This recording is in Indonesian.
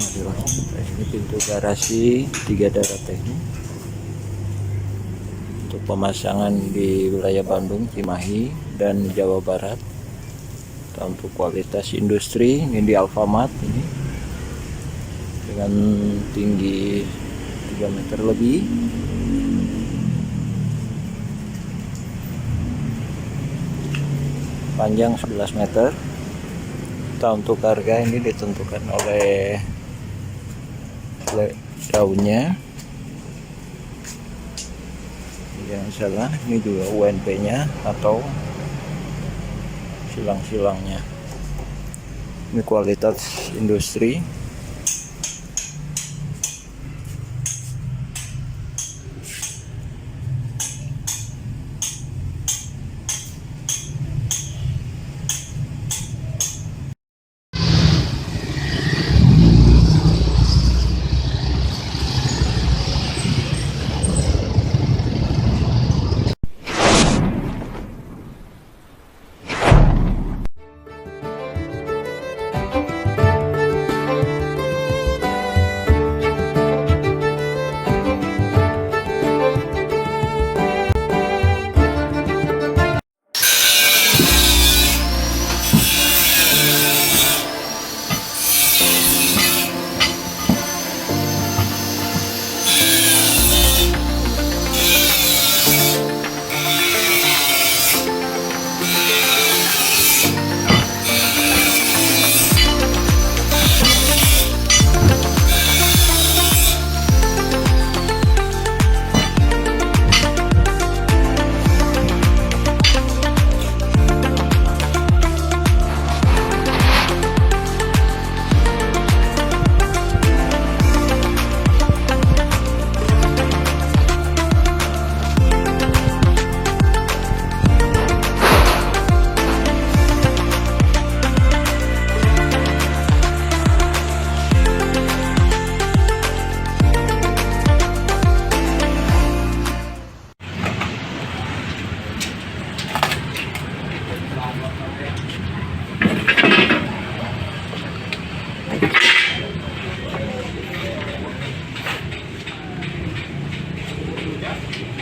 adalah ini pintu garasi Tiga Dara Teknik untuk pemasangan di wilayah Bandung, Cimahi, dan Jawa Barat. Untuk kualitas industri ini di Alfa Mart ini dengan tinggi 3 meter lebih. Panjang 11 meter. Untuk harga ini ditentukan oleh daunnya. Jangan salah, ini juga UNP nya atau silang-silangnya. Ini kualitas industri.